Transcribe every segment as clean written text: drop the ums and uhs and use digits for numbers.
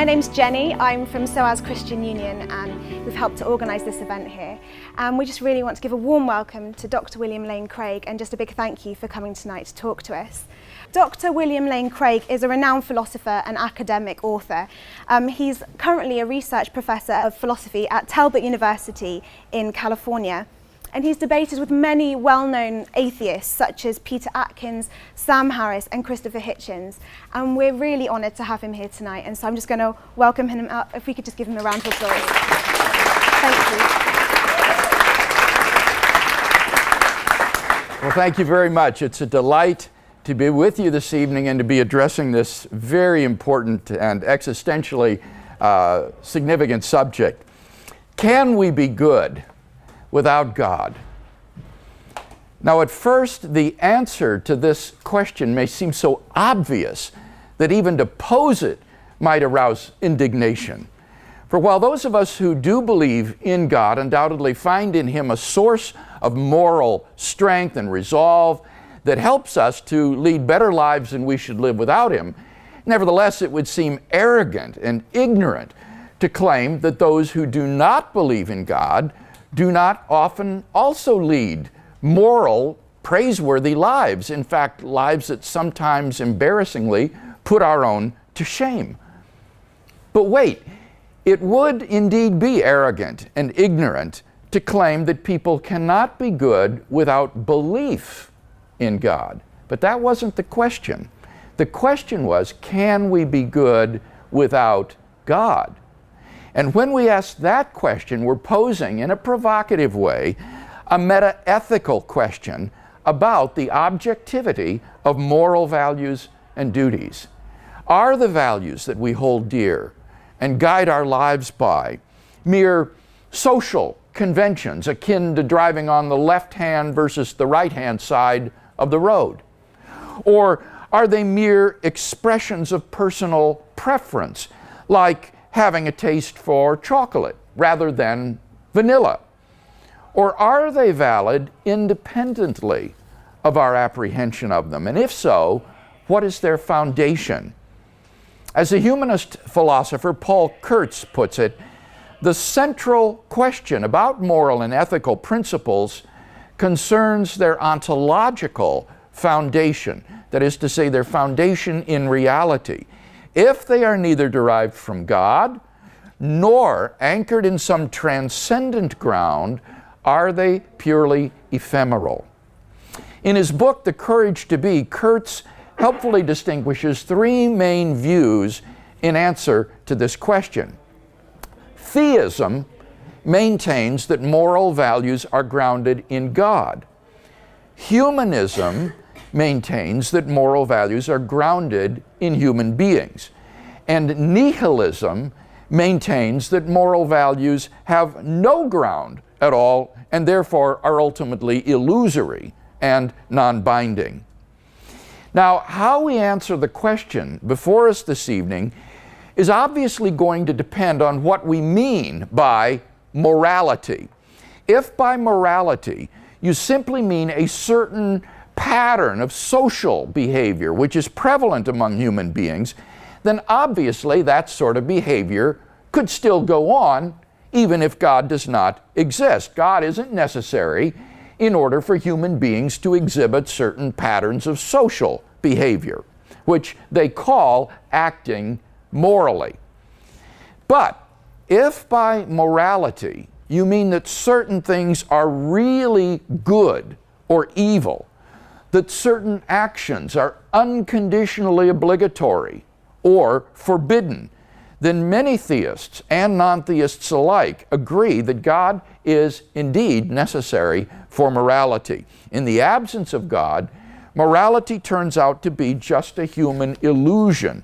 My name's Jenny, I'm from SOAS Christian Union and we've helped to organise this event here. And we just really want to give a warm welcome to Dr. William Lane Craig and just a big thank you for coming tonight to talk to us. Dr. William Lane Craig is a renowned philosopher and academic author. He's currently a research professor of philosophy at Talbot University in California. And he's debated with many well-known atheists such as Peter Atkins, Sam Harris and Christopher Hitchens. And we're really honoured to have him here tonight. And so I'm just going to welcome him up. If we could just give him a round of applause. Thank you. Well, thank you very much. It's a delight to be with you this evening and to be addressing this very important and existentially significant subject. Can we be good without God? Now, at first, the answer to this question may seem so obvious that even to pose it might arouse indignation. For while those of us who do believe in God undoubtedly find in Him a source of moral strength and resolve that helps us to lead better lives than we should live without Him, nevertheless, it would seem arrogant and ignorant to claim that those who do not believe in God do not often also lead moral, praiseworthy lives. In fact, lives that sometimes embarrassingly put our own to shame. But wait, it would indeed be arrogant and ignorant to claim that people cannot be good without belief in God. But that wasn't the question. The question was, can we be good without God? And when we ask that question, we're posing in a provocative way a meta-ethical question about the objectivity of moral values and duties. Are the values that we hold dear and guide our lives by mere social conventions akin to driving on the left-hand versus the right-hand side of the road? Or are they mere expressions of personal preference, like having a taste for chocolate rather than vanilla? Or are they valid independently of our apprehension of them? And if so, what is their foundation? As the humanist philosopher Paul Kurtz puts it, the central question about moral and ethical principles concerns their ontological foundation, that is to say, their foundation in reality. If they are neither derived from God nor anchored in some transcendent ground, are they purely ephemeral? In his book, The Courage to Be, Kurtz helpfully distinguishes three main views in answer to this question. Theism maintains that moral values are grounded in God. Humanism maintains that moral values are grounded in human beings. And nihilism maintains that moral values have no ground at all and therefore are ultimately illusory and non-binding. Now, how we answer the question before us this evening is obviously going to depend on what we mean by morality. If by morality you simply mean a certain pattern of social behavior which is prevalent among human beings, then obviously that sort of behavior could still go on even if God does not exist. God isn't necessary in order for human beings to exhibit certain patterns of social behavior, which they call acting morally. But if by morality you mean that certain things are really good or evil, that certain actions are unconditionally obligatory or forbidden, then many theists and non-theists alike agree that God is indeed necessary for morality. In the absence of God, morality turns out to be just a human illusion.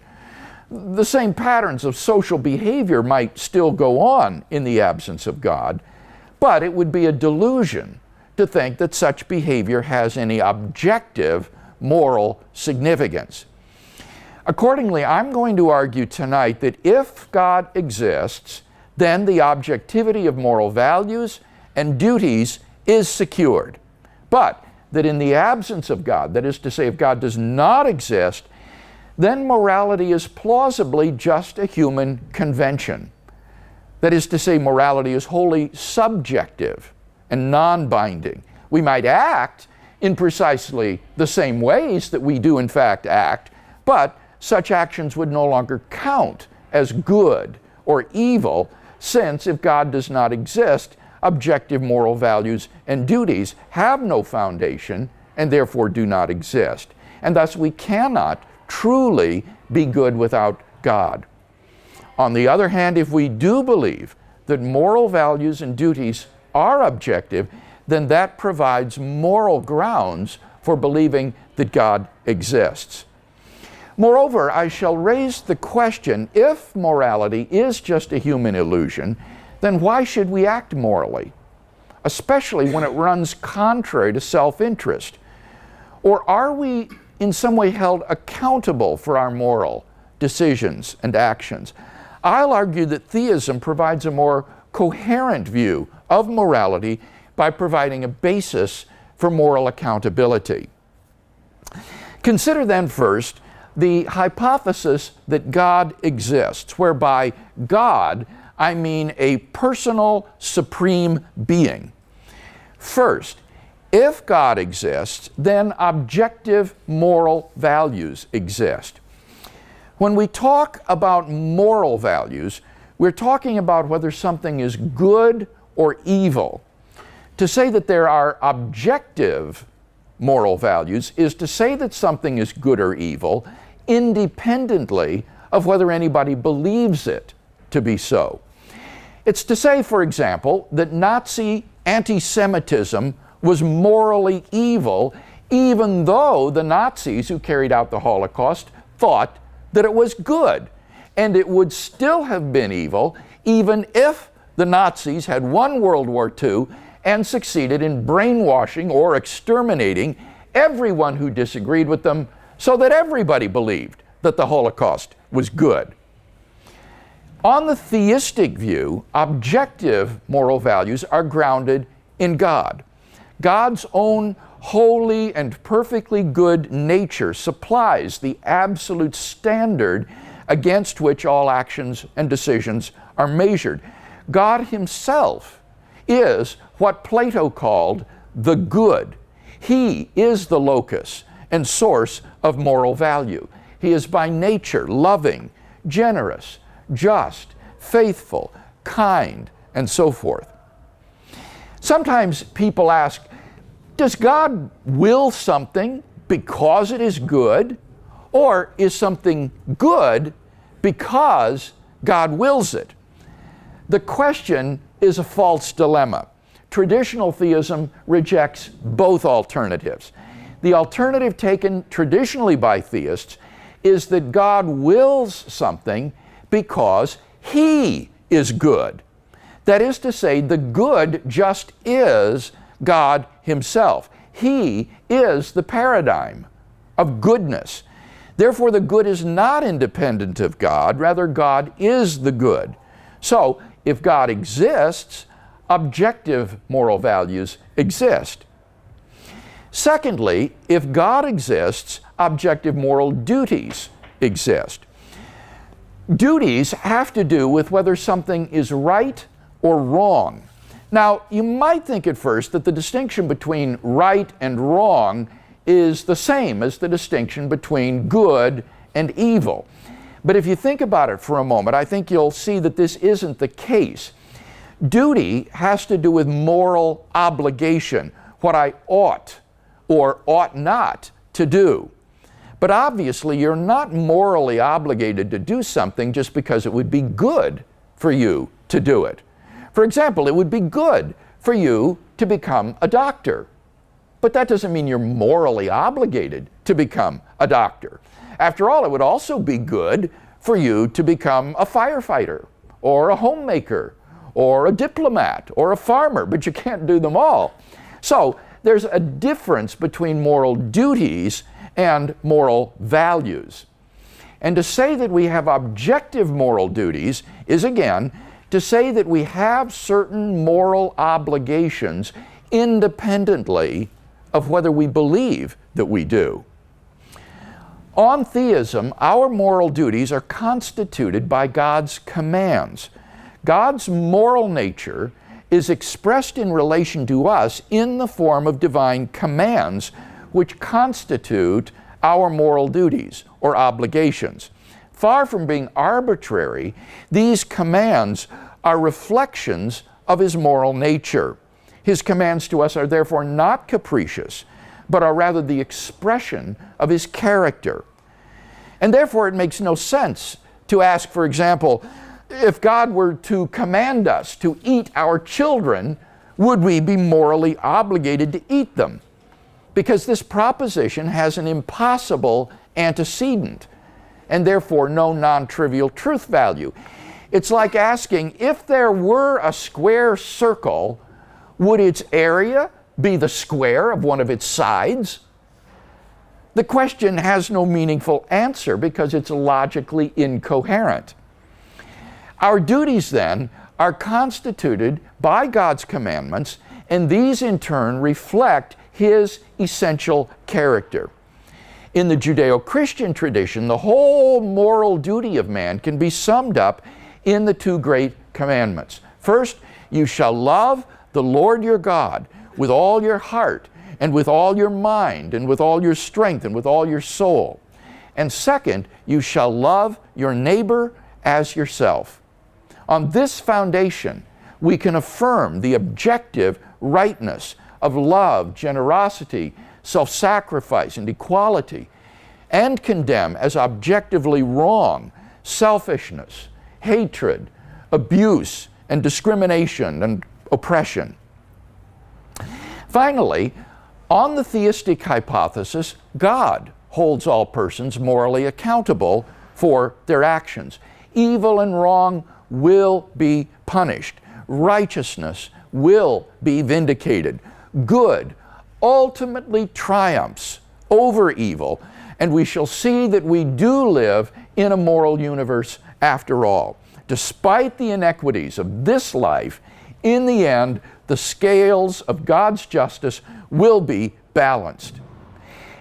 The same patterns of social behavior might still go on in the absence of God, but it would be a delusion to think that such behavior has any objective moral significance. Accordingly, I'm going to argue tonight that if God exists, then the objectivity of moral values and duties is secured. But that in the absence of God, that is to say, if God does not exist, then morality is plausibly just a human convention. That is to say, morality is wholly subjective and non-binding. We might act in precisely the same ways that we do in fact act, but such actions would no longer count as good or evil, since if God does not exist, objective moral values and duties have no foundation and therefore do not exist. And thus we cannot truly be good without God. On the other hand, if we do believe that moral values and duties are objective, then that provides moral grounds for believing that God exists. Moreover, I shall raise the question, if morality is just a human illusion, then why should we act morally, especially when it runs contrary to self-interest? Or are we in some way held accountable for our moral decisions and actions? I'll argue that theism provides a more coherent view of morality by providing a basis for moral accountability. Consider then first the hypothesis that God exists, whereby God, I mean a personal, supreme being. First, if God exists, then objective moral values exist. When we talk about moral values, we're talking about whether something is good or evil. To say that there are objective moral values is to say that something is good or evil independently of whether anybody believes it to be so. It's to say, for example, that Nazi anti-Semitism was morally evil, even though the Nazis who carried out the Holocaust thought that it was good. And it would still have been evil even if the Nazis had won World War II and succeeded in brainwashing or exterminating everyone who disagreed with them, so that everybody believed that the Holocaust was good. On the theistic view, objective moral values are grounded in God. God's own holy and perfectly good nature supplies the absolute standard against which all actions and decisions are measured. God himself is what Plato called the good. He is the locus and source of moral value. He is by nature loving, generous, just, faithful, kind, and so forth. Sometimes people ask, does God will something because it is good, or is something good because God wills it? The question is a false dilemma. Traditional theism rejects both alternatives. The alternative taken traditionally by theists is that God wills something because He is good. That is to say, the good just is God Himself. He is the paradigm of goodness. Therefore, the good is not independent of God, rather God is the good. So, if God exists, objective moral values exist. Secondly, if God exists, objective moral duties exist. Duties have to do with whether something is right or wrong. Now, you might think at first that the distinction between right and wrong is the same as the distinction between good and evil. But if you think about it for a moment, I think you'll see that this isn't the case. Duty has to do with moral obligation, what I ought or ought not to do. But obviously, you're not morally obligated to do something just because it would be good for you to do it. For example, it would be good for you to become a doctor. But that doesn't mean you're morally obligated to become a doctor. After all, it would also be good for you to become a firefighter, or a homemaker, or a diplomat, or a farmer, but you can't do them all. So there's a difference between moral duties and moral values. And to say that we have objective moral duties is, again, to say that we have certain moral obligations independently of whether we believe that we do. On theism, our moral duties are constituted by God's commands. God's moral nature is expressed in relation to us in the form of divine commands, which constitute our moral duties or obligations. Far from being arbitrary, these commands are reflections of His moral nature. His commands to us are therefore not capricious, but are rather the expression of His character. And therefore it makes no sense to ask, for example, if God were to command us to eat our children, would we be morally obligated to eat them? Because this proposition has an impossible antecedent, and therefore no non-trivial truth value. It's like asking, if there were a square circle, would its area be the square of one of its sides? The question has no meaningful answer because it's logically incoherent. Our duties, then, are constituted by God's commandments, and these in turn reflect His essential character. In the Judeo-Christian tradition, the whole moral duty of man can be summed up in the two great commandments. First, you shall love the Lord your God with all your heart, and with all your mind, and with all your strength, and with all your soul. And second, you shall love your neighbor as yourself. On this foundation, we can affirm the objective rightness of love, generosity, self-sacrifice, and equality, and condemn as objectively wrong selfishness, hatred, abuse, and discrimination and oppression. Finally, on the theistic hypothesis, God holds all persons morally accountable for their actions. Evil and wrong will be punished. Righteousness will be vindicated. Good ultimately triumphs over evil, and we shall see that we do live in a moral universe after all. Despite the inequities of this life, in the end, the scales of God's justice will be balanced.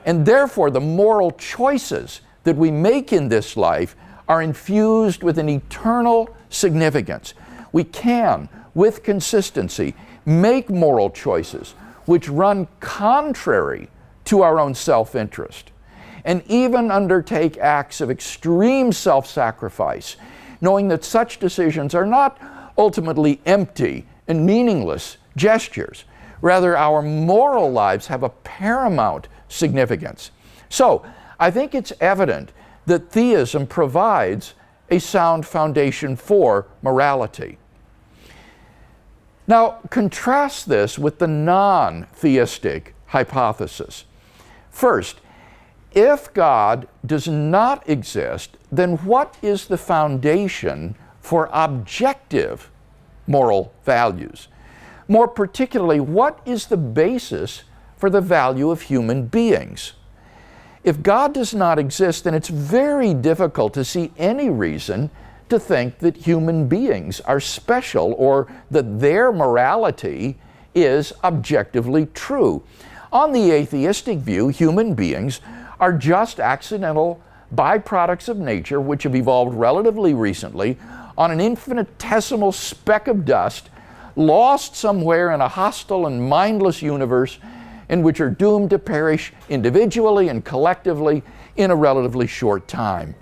And therefore, the moral choices that we make in this life are infused with an eternal significance. We can, with consistency, make moral choices which run contrary to our own self-interest, and even undertake acts of extreme self-sacrifice, knowing that such decisions are not ultimately empty and meaningless gestures. Rather, our moral lives have a paramount significance. So, I think it's evident that theism provides a sound foundation for morality. Now, contrast this with the non-theistic hypothesis. First, if God does not exist, then what is the foundation for objective moral values? More particularly, what is the basis for the value of human beings? If God does not exist, then it's very difficult to see any reason to think that human beings are special or that their morality is objectively true. On the atheistic view, human beings are just accidental byproducts of nature which have evolved relatively recently on an infinitesimal speck of dust lost somewhere in a hostile and mindless universe in which are doomed to perish individually and collectively in a relatively short time.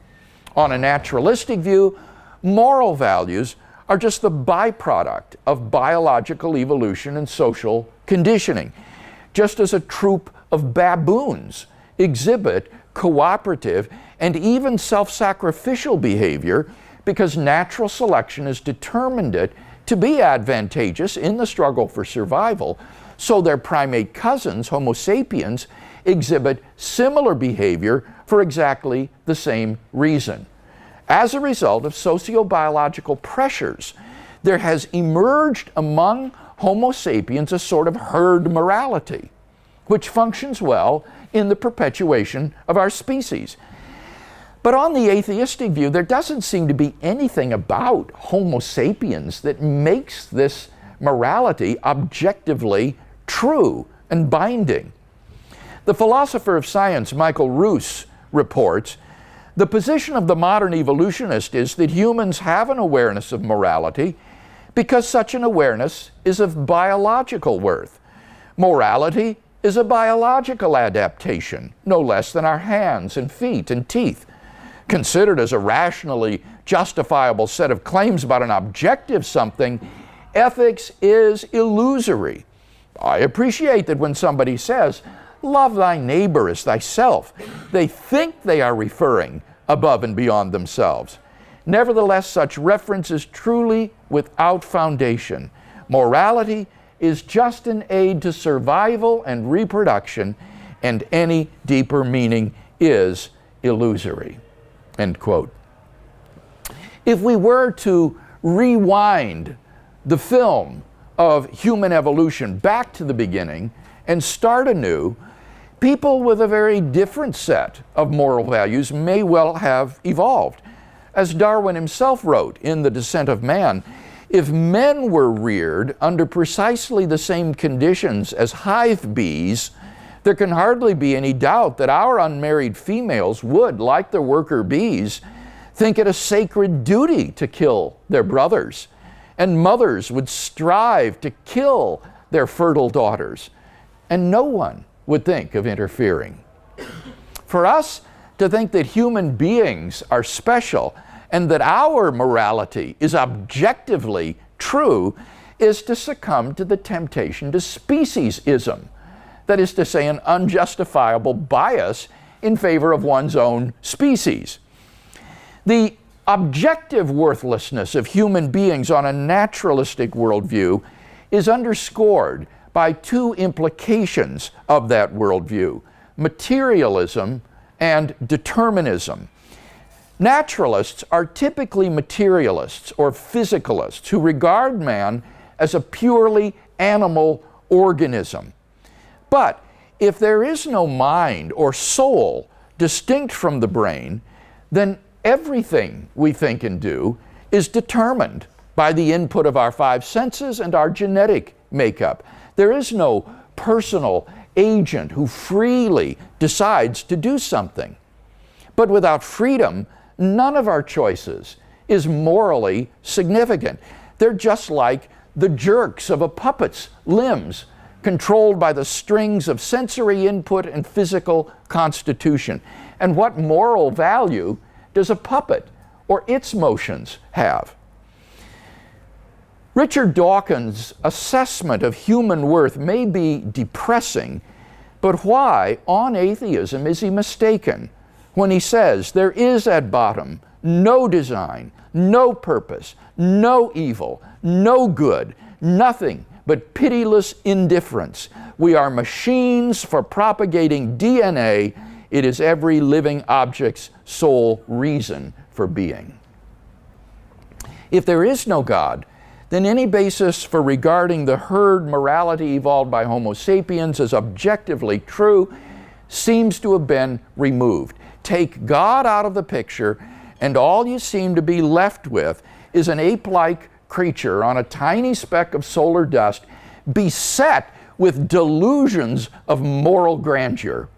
On a naturalistic view, moral values are just the byproduct of biological evolution and social conditioning, just as a troop of baboons exhibit cooperative and even self-sacrificial behavior because natural selection has determined it to be advantageous in the struggle for survival, so their primate cousins, Homo sapiens, exhibit similar behavior for exactly the same reason. As a result of sociobiological pressures, there has emerged among Homo sapiens a sort of herd morality, which functions well in the perpetuation of our species. But on the atheistic view, there doesn't seem to be anything about Homo sapiens that makes this morality objectively true and binding. The philosopher of science, Michael Ruse, reports, the position of the modern evolutionist is that humans have an awareness of morality because such an awareness is of biological worth. Morality is a biological adaptation, no less than our hands and feet and teeth. Considered as a rationally justifiable set of claims about an objective something, ethics is illusory. I appreciate that when somebody says, "Love thy neighbor as thyself," they think they are referring above and beyond themselves. Nevertheless, such reference is truly without foundation. Morality is just an aid to survival and reproduction, and any deeper meaning is illusory. End quote. If we were to rewind the film of human evolution back to the beginning and start anew, people with a very different set of moral values may well have evolved. As Darwin himself wrote in The Descent of Man, if men were reared under precisely the same conditions as hive bees, there can hardly be any doubt that our unmarried females would, like the worker bees, think it a sacred duty to kill their brothers, and mothers would strive to kill their fertile daughters, and no one would think of interfering. For us to think that human beings are special and that our morality is objectively true is to succumb to the temptation to speciesism, that is to say, an unjustifiable bias in favor of one's own species. The objective worthlessness of human beings on a naturalistic worldview is underscored by two implications of that worldview: materialism and determinism. Naturalists are typically materialists or physicalists who regard man as a purely animal organism. But if there is no mind or soul distinct from the brain, then everything we think and do is determined by the input of our five senses and our genetic makeup. There is no personal agent who freely decides to do something. But without freedom, none of our choices is morally significant. They're just like the jerks of a puppet's limbs, controlled by the strings of sensory input and physical constitution. And what moral value does a puppet or its motions have? Richard Dawkins' assessment of human worth may be depressing, but why, on atheism, is he mistaken when he says there is at bottom no design, no purpose, no evil, no good, nothing but pitiless indifference? We are machines for propagating DNA. It is every living object's sole reason for being. If there is no God, then any basis for regarding the herd morality evolved by Homo sapiens as objectively true seems to have been removed. Take God out of the picture, and all you seem to be left with is an ape-like creature on a tiny speck of solar dust, beset with delusions of moral grandeur.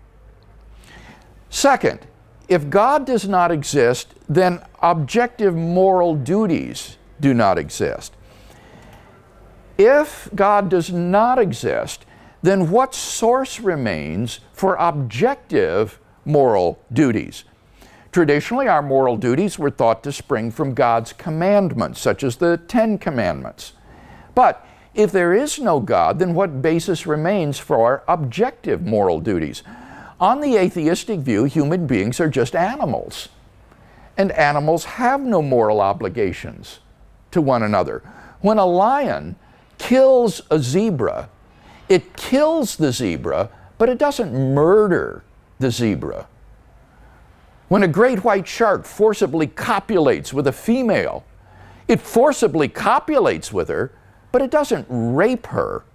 Second, if God does not exist, then objective moral duties do not exist. If God does not exist, then what source remains for objective moral duties? Traditionally, our moral duties were thought to spring from God's commandments, such as the Ten Commandments. But if there is no God, then what basis remains for objective moral duties? On the atheistic view, human beings are just animals, and animals have no moral obligations to one another. When a lion kills a zebra, it kills the zebra, but it doesn't murder the zebra. When a great white shark forcibly copulates with a female, it forcibly copulates with her, but it doesn't rape her.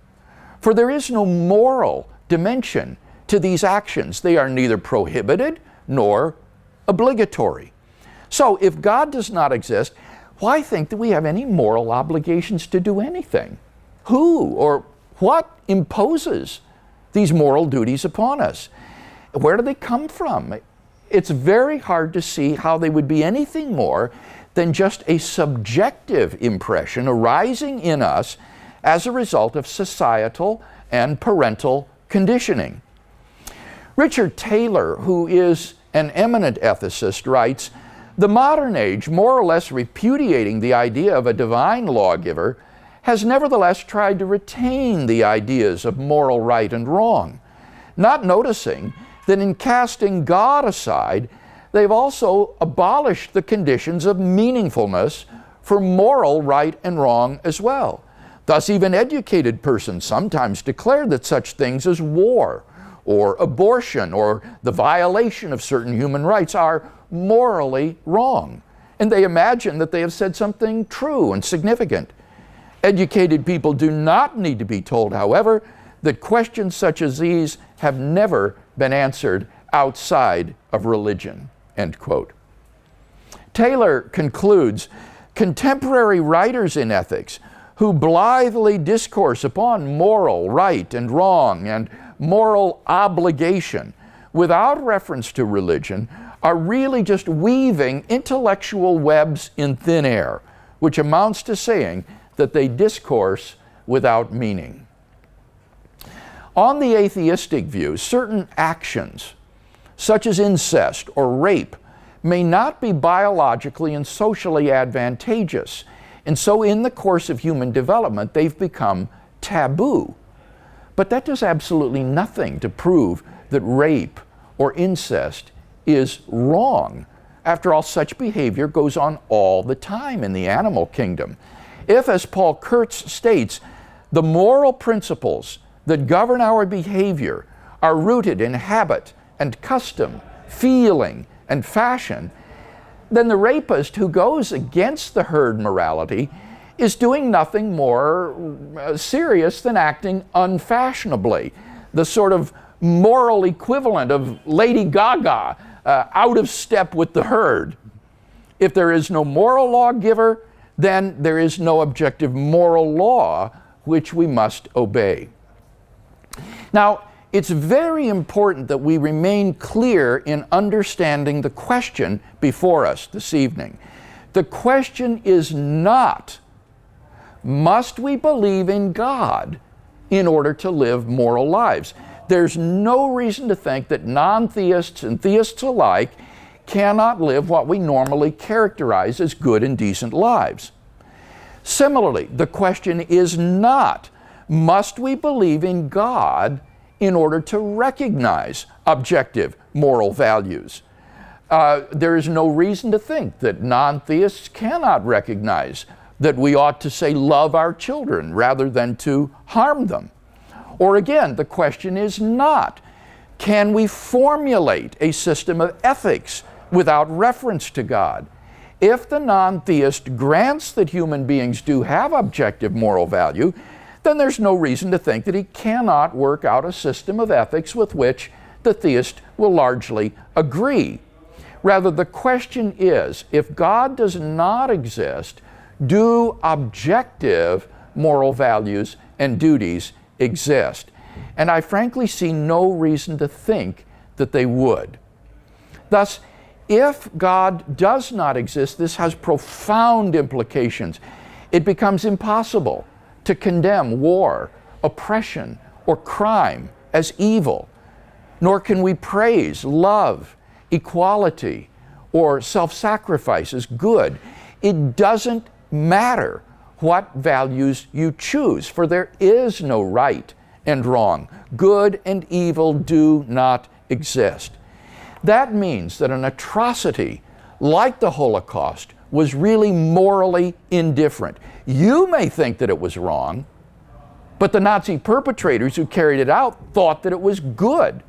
For there is no moral dimension to these actions. They are neither prohibited nor obligatory. So if God does not exist, why think that we have any moral obligations to do anything? Who or what imposes these moral duties upon us? Where do they come from? it's very hard to see how they would be anything more than just a subjective impression arising in us as a result of societal and parental conditioning. Richard Taylor, who is an eminent ethicist, writes, "The modern age, more or less repudiating the idea of a divine lawgiver, has nevertheless tried to retain the ideas of moral right and wrong, not noticing that in casting God aside, they've also abolished the conditions of meaningfulness for moral right and wrong as well. Thus, even educated persons sometimes declare that such things as war, or abortion, or the violation of certain human rights are morally wrong, and they imagine that they have said something true and significant. Educated people do not need to be told, however, that questions such as these have never been answered outside of religion." End quote. Taylor concludes, "Contemporary writers in ethics who blithely discourse upon moral right and wrong and moral obligation without reference to religion are really just weaving intellectual webs in thin air, which amounts to saying that they discourse without meaning." On the atheistic view, certain actions, such as incest or rape, may not be biologically and socially advantageous, and so in the course of human development they've become taboo. But that does absolutely nothing to prove that rape or incest is wrong. After all, such behavior goes on all the time in the animal kingdom. If, as Paul Kurtz states, the moral principles that govern our behavior are rooted in habit and custom, feeling and fashion, then the rapist who goes against the herd morality is doing nothing more serious than acting unfashionably, the sort of moral equivalent of Lady Gaga, out of step with the herd. If there is no moral lawgiver, then there is no objective moral law which we must obey. Now, it's very important that we remain clear in understanding the question before us this evening. The question is not, must we believe in God in order to live moral lives? There's no reason to think that non-theists and theists alike cannot live what we normally characterize as good and decent lives. Similarly, the question is not, must we believe in God in order to recognize objective moral values? There is no reason to think that non-theists cannot recognize that we ought to say love our children rather than to harm them. Or again, the question is not, can we formulate a system of ethics without reference to God? If the non-theist grants that human beings do have objective moral value, then there's no reason to think that he cannot work out a system of ethics with which the theist will largely agree. Rather, the question is, if God does not exist, do objective moral values and duties exist? And I frankly see no reason to think that they would. Thus, if God does not exist, this has profound implications. It becomes impossible to condemn war, oppression, or crime as evil, nor can we praise love, equality, or self-sacrifice as good. It doesn't matter what values you choose, for there is no right and wrong. Good and evil do not exist. That means that an atrocity like the Holocaust was really morally indifferent. You may think that it was wrong, but the Nazi perpetrators who carried it out thought that it was good.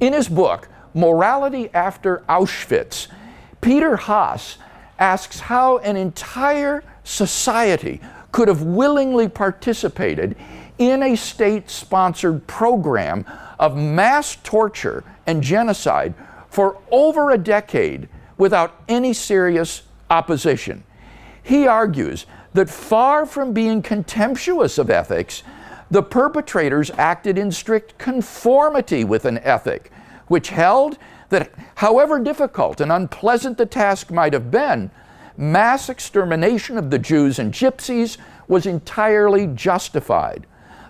In his book, Morality After Auschwitz, Peter Haas asks how an entire society could have willingly participated in a state-sponsored program of mass torture and genocide for over a decade without any serious opposition. He argues that far from being contemptuous of ethics, the perpetrators acted in strict conformity with an ethic which held that however difficult and unpleasant the task might have been, mass extermination of the Jews and Gypsies was entirely justified.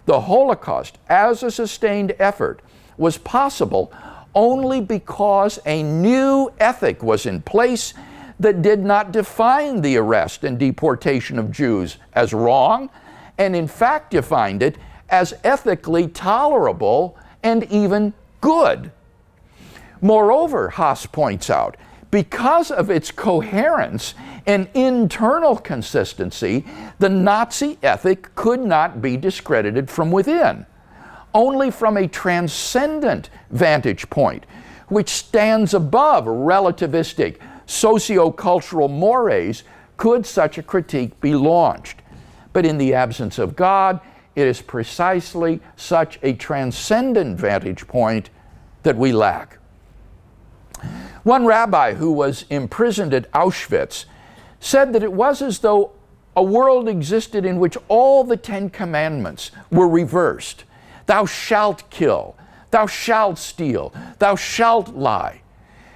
The Holocaust, as a sustained effort, was possible only because a new ethic was in place that did not define the arrest and deportation of Jews as wrong, and in fact defined it as ethically tolerable and even good. Moreover, Haas points out, because of its coherence and internal consistency, the Nazi ethic could not be discredited from within. Only from a transcendent vantage point, which stands above relativistic socio-cultural mores, could such a critique be launched. But in the absence of God, it is precisely such a transcendent vantage point that we lack. One rabbi who was imprisoned at Auschwitz said that it was as though a world existed in which all the 10 commandments were reversed. Thou shalt kill, thou shalt steal, thou shalt lie.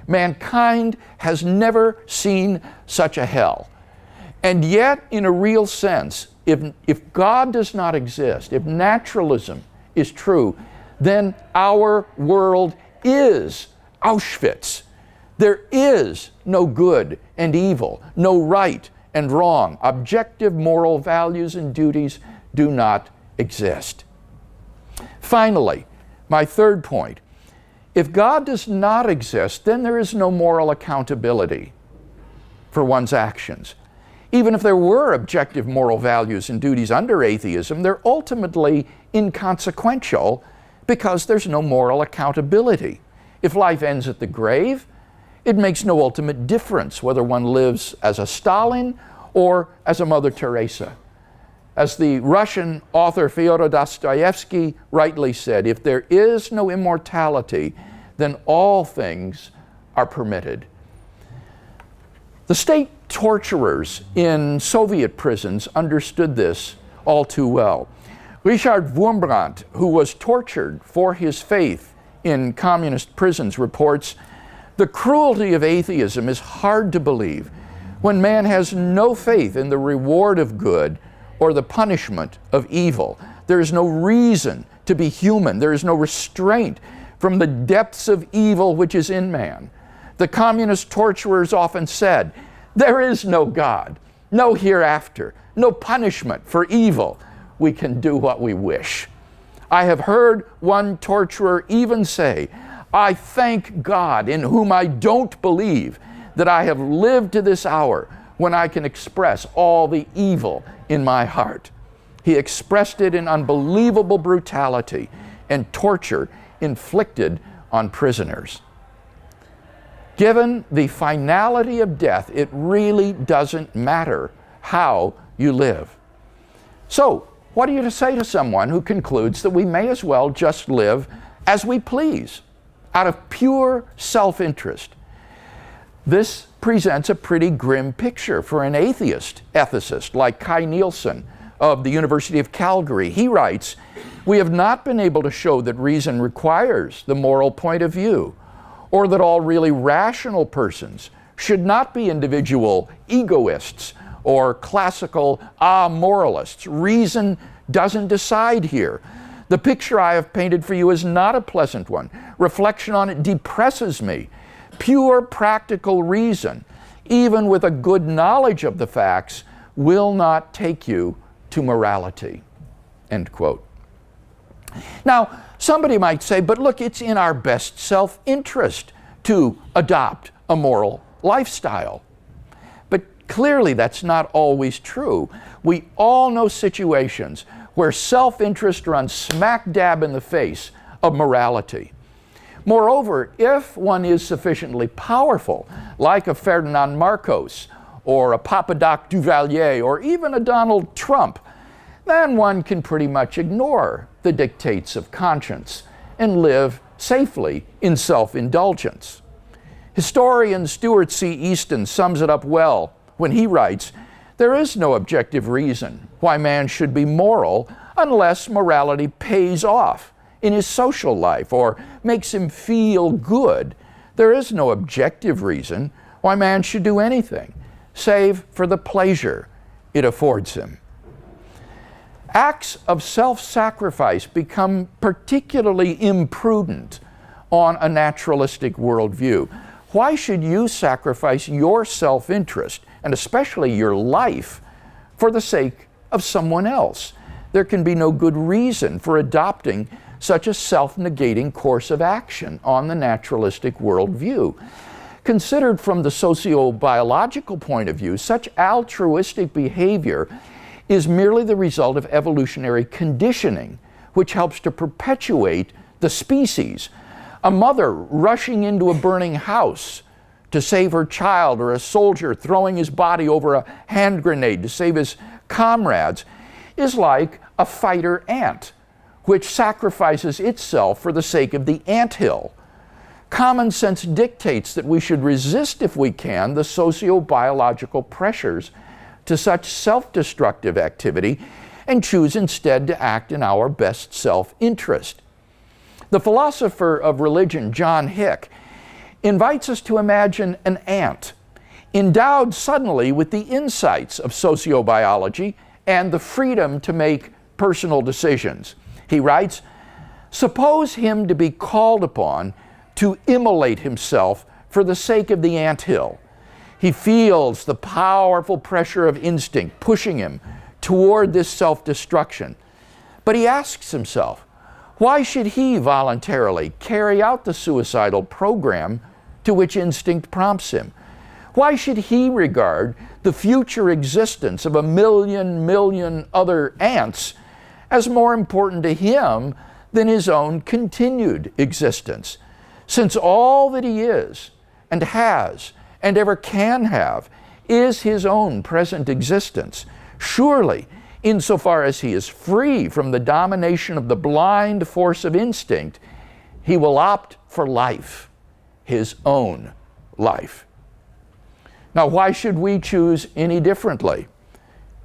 Mankind has never seen such a hell. And yet, in a real sense, if God does not exist, if naturalism is true, then our world is Auschwitz. There is no good and evil, no right and wrong. Objective moral values and duties do not exist. Finally, my third point, if God does not exist, then there is no moral accountability for one's actions. Even if there were objective moral values and duties under atheism, they're ultimately inconsequential because there's no moral accountability. If life ends at the grave, it makes no ultimate difference whether one lives as a Stalin or as a Mother Teresa. As the Russian author Fyodor Dostoevsky rightly said, if there is no immortality, then all things are permitted. The state torturers in Soviet prisons understood this all too well. Richard Wurmbrandt, who was tortured for his faith in communist prisons, reports, "The cruelty of atheism is hard to believe when man has no faith in the reward of good or the punishment of evil. There is no reason to be human. There is no restraint from the depths of evil which is in man. The communist torturers often said, there is no God, no hereafter, no punishment for evil. We can do what we wish." I have heard one torturer even say, "I thank God, in whom I don't believe, that I have lived to this hour when I can express all the evil in my heart." He expressed it in unbelievable brutality and torture inflicted on prisoners. Given the finality of death, it really doesn't matter how you live. So, what are you to say to someone who concludes that we may as well just live as we please, out of pure self-interest? This presents a pretty grim picture for an atheist ethicist like Kai Nielsen of the University of Calgary. He writes, "We have not been able to show that reason requires the moral point of view, or that all really rational persons should not be individual egoists or classical amoralists. Reason doesn't decide here. The picture I have painted for you is not a pleasant one. Reflection on it depresses me. Pure practical reason, even with a good knowledge of the facts, will not take you to morality." End quote. Now, somebody might say, but look, it's in our best self-interest to adopt a moral lifestyle. But clearly that's not always true. We all know situations where self-interest runs smack dab in the face of morality. Moreover, if one is sufficiently powerful, like a Ferdinand Marcos, or a Papadoc Duvalier, or even a Donald Trump, then one can pretty much ignore the dictates of conscience and live safely in self-indulgence. Historian Stuart C. Easton sums it up well when he writes, "There is no objective reason why man should be moral unless morality pays off in his social life or makes him feel good, there is no objective reason why man should do anything, save for the pleasure it affords him. Acts of self-sacrifice become particularly imprudent on a naturalistic worldview. Why should you sacrifice your self-interest, and especially your life, for the sake of someone else? There can be no good reason for adopting such a self-negating course of action on the naturalistic worldview. Considered from the sociobiological point of view, such altruistic behavior is merely the result of evolutionary conditioning, which helps to perpetuate the species. A mother rushing into a burning house to save her child, or a soldier throwing his body over a hand grenade to save his comrades, is like a fighter ant, which sacrifices itself for the sake of the anthill. Common sense dictates that we should resist, if we can, the socio-biological pressures to such self-destructive activity and choose instead to act in our best self-interest. The philosopher of religion, John Hick, invites us to imagine an ant endowed suddenly with the insights of sociobiology and the freedom to make personal decisions. He writes, "Suppose him to be called upon to immolate himself for the sake of the anthill. He feels the powerful pressure of instinct pushing him toward this self-destruction. But he asks himself, why should he voluntarily carry out the suicidal program to which instinct prompts him? Why should he regard the future existence of a million other ants as more important to him than his own continued existence, since all that he is and has and ever can have is his own present existence? Surely, insofar as he is free from the domination of the blind force of instinct, he will opt for life, his own life." Now, why should we choose any differently?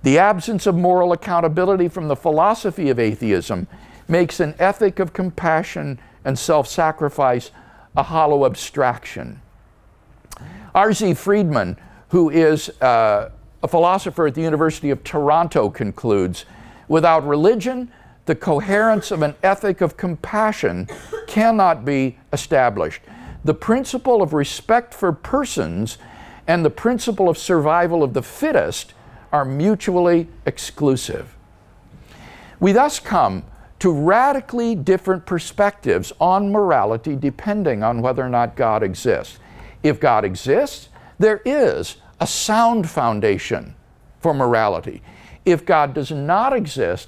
The absence of moral accountability from the philosophy of atheism makes an ethic of compassion and self-sacrifice a hollow abstraction. R.Z. Friedman, who is a philosopher at the University of Toronto, concludes, "Without religion, the coherence of an ethic of compassion cannot be established. The principle of respect for persons and the principle of survival of the fittest are mutually exclusive." We thus come to radically different perspectives on morality depending on whether or not God exists. If God exists, there is a sound foundation for morality. If God does not exist,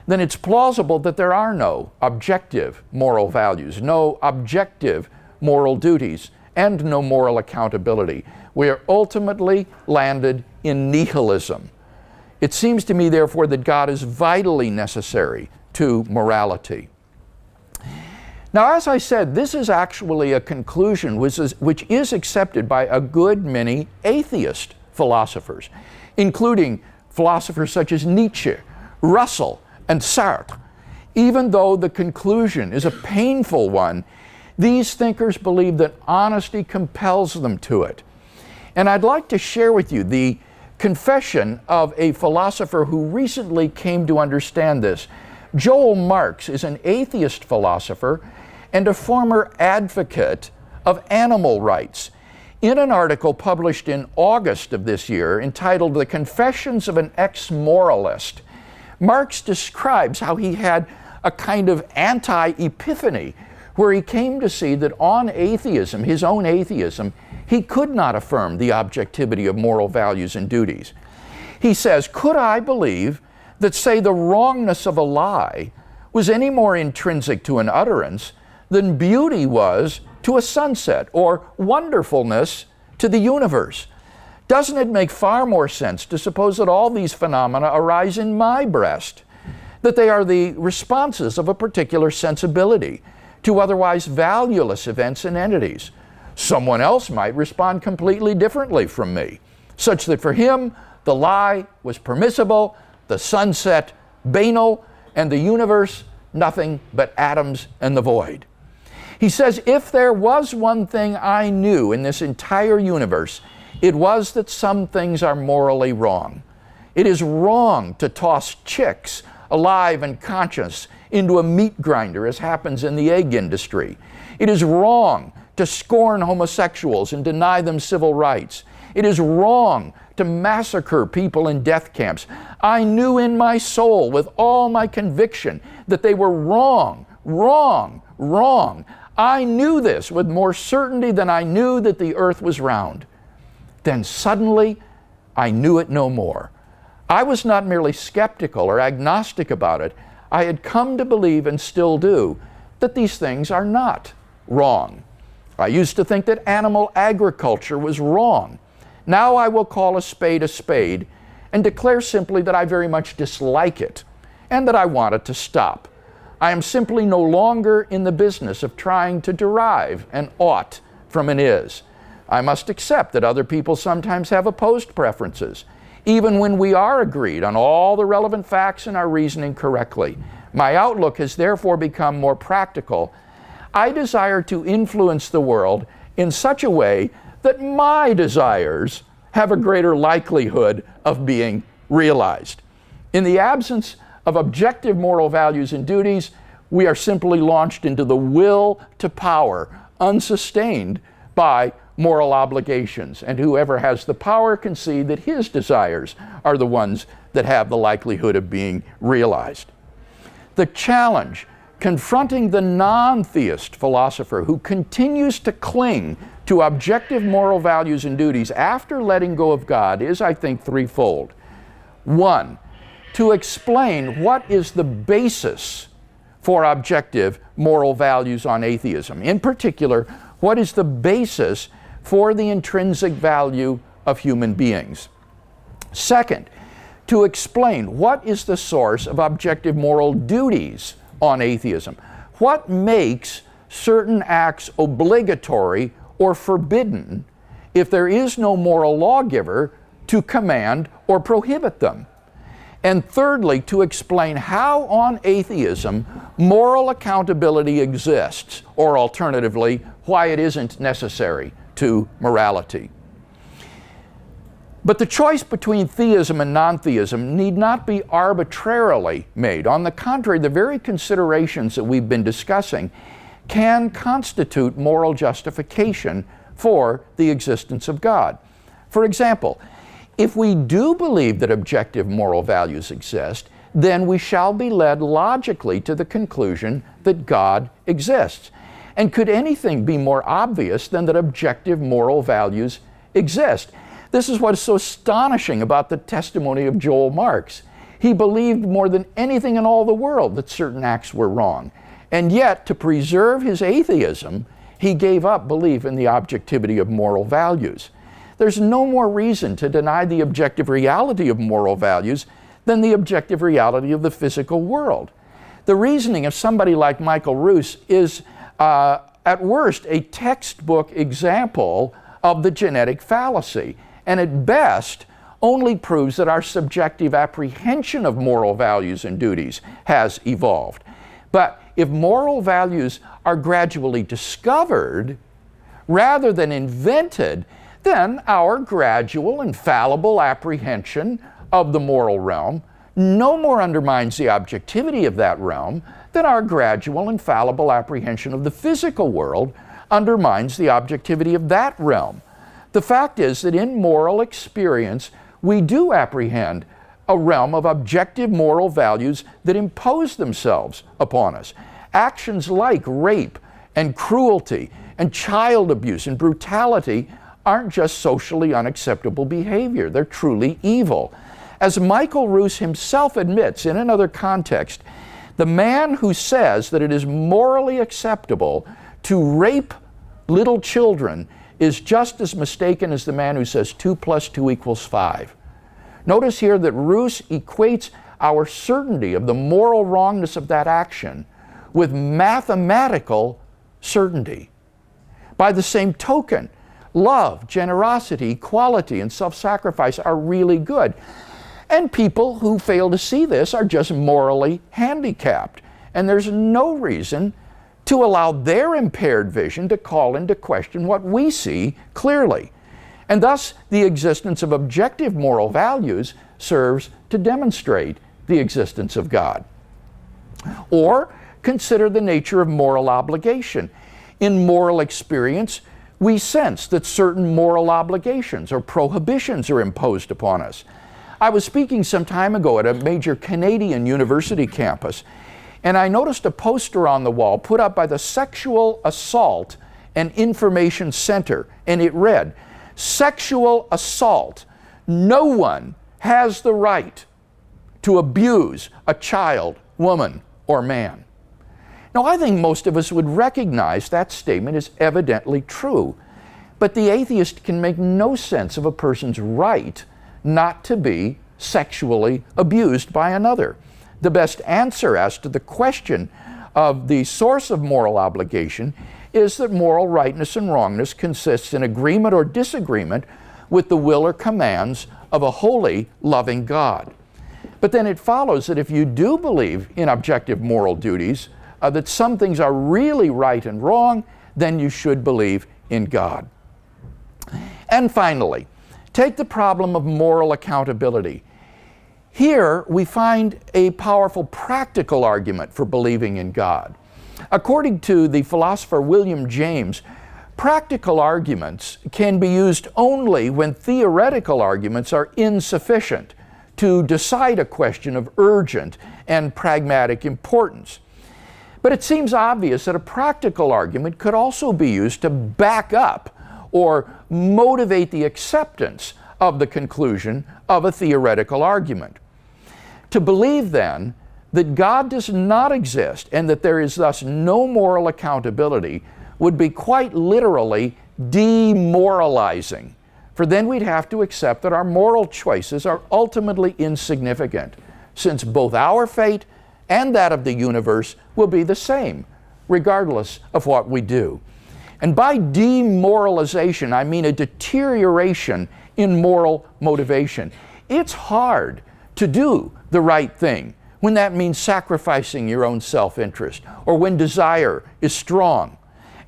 then it's plausible that there are no objective moral values, no objective moral duties, and no moral accountability. We are ultimately landed in nihilism. It seems to me, therefore, that God is vitally necessary to morality. Now, as I said, this is actually a conclusion which is accepted by a good many atheist philosophers, including philosophers such as Nietzsche, Russell, and Sartre. Even though the conclusion is a painful one, these thinkers believe that honesty compels them to it. And I'd like to share with you the confession of a philosopher who recently came to understand this. Joel Marx is an atheist philosopher and a former advocate of animal rights. In an article published in August of this year entitled "The Confessions of an Ex-Moralist," Marx describes how he had a kind of anti-epiphany where he came to see that on atheism, his own atheism, he could not affirm the objectivity of moral values and duties. He says, "Could I believe that, say, the wrongness of a lie was any more intrinsic to an utterance than beauty was to a sunset or wonderfulness to the universe? Doesn't it make far more sense to suppose that all these phenomena arise in my breast, that they are the responses of a particular sensibility to otherwise valueless events and entities? Someone else might respond completely differently from me, such that for him the lie was permissible, the sunset banal, and the universe nothing but atoms and the void. He says, if there was one thing I knew in this entire universe, it was that some things are morally wrong. It is wrong to toss chicks, alive and conscious, into a meat grinder, as happens in the egg industry. It is wrong to scorn homosexuals and deny them civil rights. It is wrong to massacre people in death camps. I knew in my soul, with all my conviction, that they were wrong, wrong, wrong. I knew this with more certainty than I knew that the earth was round. Then suddenly, I knew it no more. I was not merely skeptical or agnostic about it. I had come to believe, and still do, that these things are not wrong. I used to think that animal agriculture was wrong. Now I will call a spade and declare simply that I very much dislike it and that I want it to stop. I am simply no longer in the business of trying to derive an ought from an is. I must accept that other people sometimes have opposed preferences, even when we are agreed on all the relevant facts and are reasoning correctly. My outlook has therefore become more practical. I desire to influence the world in such a way that my desires have a greater likelihood of being realized. In the absence of objective moral values and duties, we are simply launched into the will to power, unsustained by moral obligations. And whoever has the power can see that his desires are the ones that have the likelihood of being realized. The challenge confronting the non-theist philosopher who continues to cling to objective moral values and duties after letting go of God is, I think, threefold. One, to explain what is the basis for objective moral values on atheism. In particular, what is the basis for the intrinsic value of human beings? Second, to explain what is the source of objective moral duties on atheism. What makes certain acts obligatory or forbidden if there is no moral lawgiver to command or prohibit them? And thirdly, to explain how on atheism moral accountability exists, or alternatively, why it isn't necessary to morality. But the choice between theism and non-theism need not be arbitrarily made. On the contrary, the very considerations that we've been discussing can constitute moral justification for the existence of God. For example, if we do believe that objective moral values exist, then we shall be led logically to the conclusion that God exists. And could anything be more obvious than that objective moral values exist? This is what is so astonishing about the testimony of Joel Marks. He believed more than anything in all the world that certain acts were wrong. And yet, to preserve his atheism, he gave up belief in the objectivity of moral values. There's no more reason to deny the objective reality of moral values than the objective reality of the physical world. The reasoning of somebody like Michael Ruse is, at worst, a textbook example of the genetic fallacy, and at best, only proves that our subjective apprehension of moral values and duties has evolved. But if moral values are gradually discovered rather than invented, then our gradual and fallible apprehension of the moral realm no more undermines the objectivity of that realm than our gradual and fallible apprehension of the physical world undermines the objectivity of that realm. The fact is that in moral experience, we do apprehend a realm of objective moral values that impose themselves upon us. Actions like rape and cruelty and child abuse and brutality aren't just socially unacceptable behavior, they're truly evil. As Michael Ruse himself admits in another context, the man who says that it is morally acceptable to rape little children is just as mistaken as the man who says 2 + 2 = 5. Notice here that Ruse equates our certainty of the moral wrongness of that action with mathematical certainty. By the same token, love, generosity, equality, and self-sacrifice are really good. And people who fail to see this are just morally handicapped. and there's no reason to allow their impaired vision to call into question what we see clearly. And thus, the existence of objective moral values serves to demonstrate the existence of God. Or consider the nature of moral obligation. In moral experience, we sense that certain moral obligations or prohibitions are imposed upon us. I was speaking some time ago at a major Canadian university campus, and I noticed a poster on the wall put up by the Sexual Assault and Information Center, and it read, "Sexual assault. No one has the right to abuse a child, woman, or man." Now, I think most of us would recognize that statement is evidently true, but the atheist can make no sense of a person's right not to be sexually abused by another. The best answer as to the question of the source of moral obligation is that moral rightness and wrongness consists in agreement or disagreement with the will or commands of a holy, loving God. But then it follows that if you do believe in objective moral duties, that some things are really right and wrong, then you should believe in God. And finally, take the problem of moral accountability. Here we find a powerful practical argument for believing in God. According to the philosopher William James, practical arguments can be used only when theoretical arguments are insufficient to decide a question of urgent and pragmatic importance. But it seems obvious that a practical argument could also be used to back up or motivate the acceptance of the conclusion of a theoretical argument. To believe, then, that God does not exist and that there is thus no moral accountability would be quite literally demoralizing, for then we'd have to accept that our moral choices are ultimately insignificant, since both our fate and that of the universe will be the same, regardless of what we do. And by demoralization, I mean a deterioration in moral motivation. It's hard to do the right thing when that means sacrificing your own self-interest, or when desire is strong.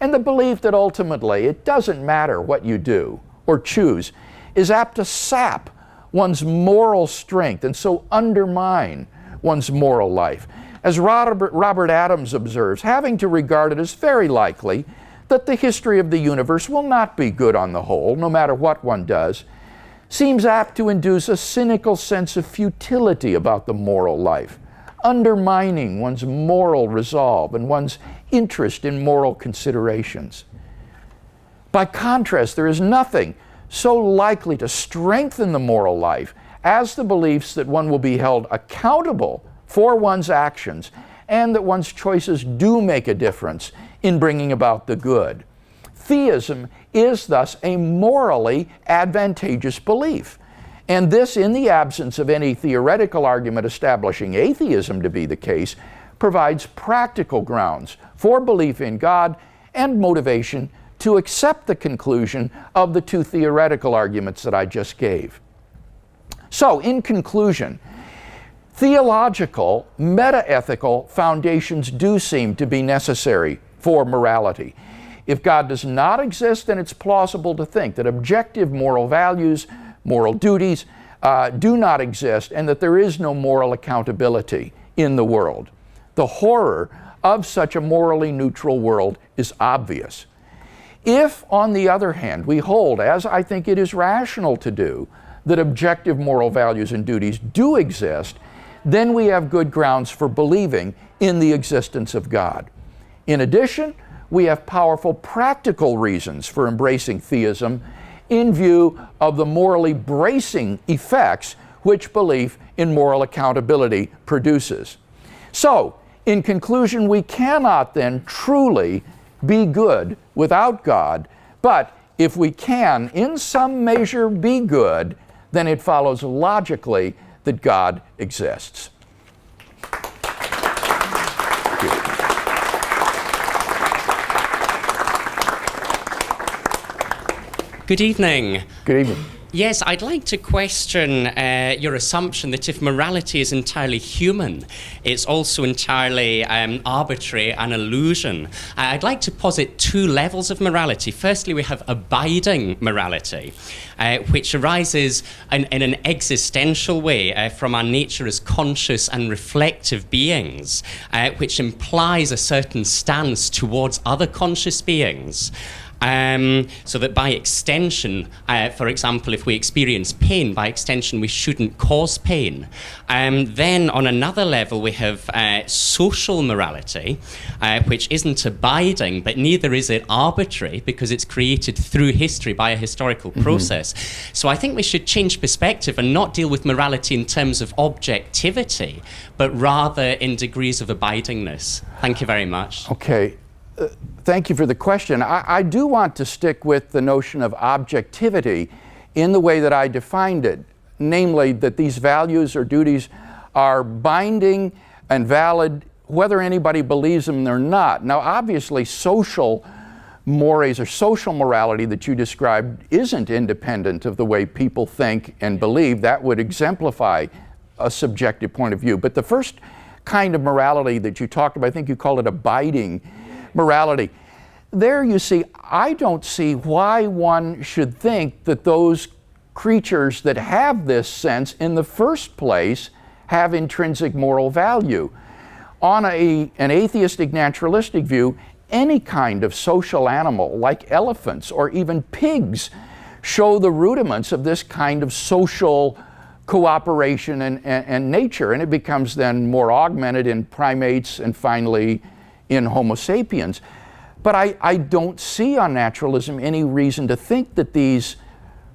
And the belief that ultimately it doesn't matter what you do or choose is apt to sap one's moral strength and so undermine one's moral life. As Robert Adams observes, having to regard it as very likely that the history of the universe will not be good on the whole, no matter what one does, seems apt to induce a cynical sense of futility about the moral life, undermining one's moral resolve and one's interest in moral considerations. By contrast, there is nothing so likely to strengthen the moral life as the beliefs that one will be held accountable for one's actions and that one's choices do make a difference in bringing about the good. Theism is thus a morally advantageous belief, and this, in the absence of any theoretical argument establishing atheism to be the case, provides practical grounds for belief in God and motivation to accept the conclusion of the two theoretical arguments that I just gave. So, in conclusion, theological, meta-ethical foundations do seem to be necessary for morality. If God does not exist, then it's plausible to think that objective moral values, moral duties, do not exist, and that there is no moral accountability in the world. The horror of such a morally neutral world is obvious. If, on the other hand, we hold, as I think it is rational to do, that objective moral values and duties do exist, then we have good grounds for believing in the existence of God. In addition, we have powerful practical reasons for embracing theism in view of the morally bracing effects which belief in moral accountability produces. So, in conclusion, we cannot then truly be good without God, but if we can, in some measure, be good, then it follows logically that God exists. Good evening. Good evening. Yes, I'd like to question your assumption that if morality is entirely human, it's also entirely arbitrary and illusion. I'd like to posit two levels of morality. Firstly, we have abiding morality, which arises in an existential way from our nature as conscious and reflective beings, which implies a certain stance towards other conscious beings. So that by extension, for example, if we experience pain, by extension we shouldn't cause pain. Then on another level we have social morality, which isn't abiding, but neither is it arbitrary, because it's created through history by a historical process. So I think we should change perspective and not deal with morality in terms of objectivity, but rather in degrees of abidingness. Thank you very much. Okay. Thank you for the question. I do want to stick with the notion of objectivity in the way that I defined it, namely that these values or duties are binding and valid whether anybody believes them or not. Now, obviously, social mores or social morality that you described isn't independent of the way people think and believe. That would exemplify a subjective point of view. But the first kind of morality that you talked about, I think you called it abiding morality. There you see, I don't see why one should think that those creatures that have this sense in the first place have intrinsic moral value. On an atheistic naturalistic view, any kind of social animal like elephants or even pigs show the rudiments of this kind of social cooperation and nature, and it becomes then more augmented in primates and finally in Homo sapiens. But I don't see on naturalism any reason to think that these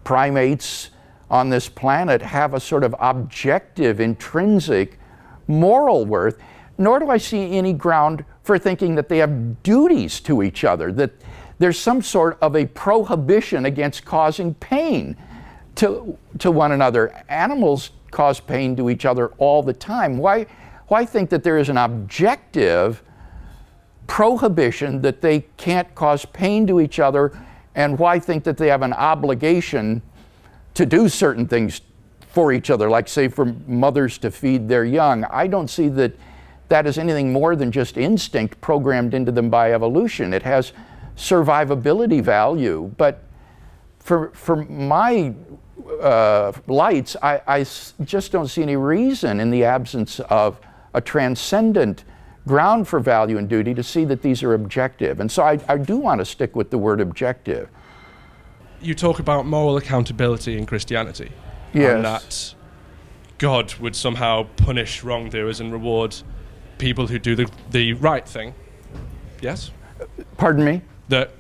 primates on this planet have a sort of objective, intrinsic moral worth, nor do I see any ground for thinking that they have duties to each other, that there's some sort of a prohibition against causing pain to one another. Animals cause pain to each other all the time. Why think that there is an objective prohibition that they can't cause pain to each other, and why think that they have an obligation to do certain things for each other, like say for mothers to feed their young? I don't see that that is anything more than just instinct programmed into them by evolution. It has survivability value, but for my lights, I just don't see any reason in the absence of a transcendent ground for value and duty to see that these are objective. And so I do want to stick with the word objective. You talk about moral accountability in Christianity. Yes. And that God would somehow punish wrongdoers and reward people who do the right thing. Yes? Pardon me? That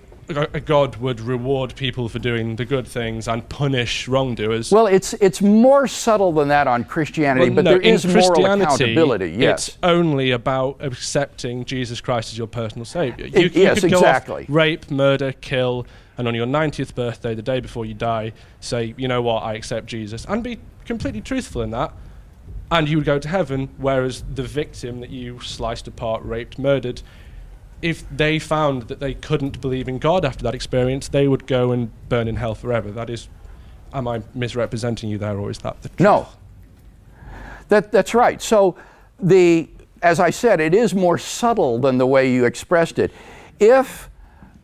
God would reward people for doing the good things and punish wrongdoers. Well, it's more subtle than that on Christianity, but there is moral accountability. Yes, it's only about accepting Jesus Christ as your personal Savior. You yes, could go exactly. Off, rape, murder, kill, and on your 90th birthday, the day before you die, say, you know what, I accept Jesus, and be completely truthful in that, and you would go to heaven. Whereas the victim that you sliced apart, raped, murdered, if they found that they couldn't believe in God after that experience, they would go and burn in hell forever. That is, am I misrepresenting you there, or is that the truth? No. That's right. So as I said, it is more subtle than the way you expressed it. If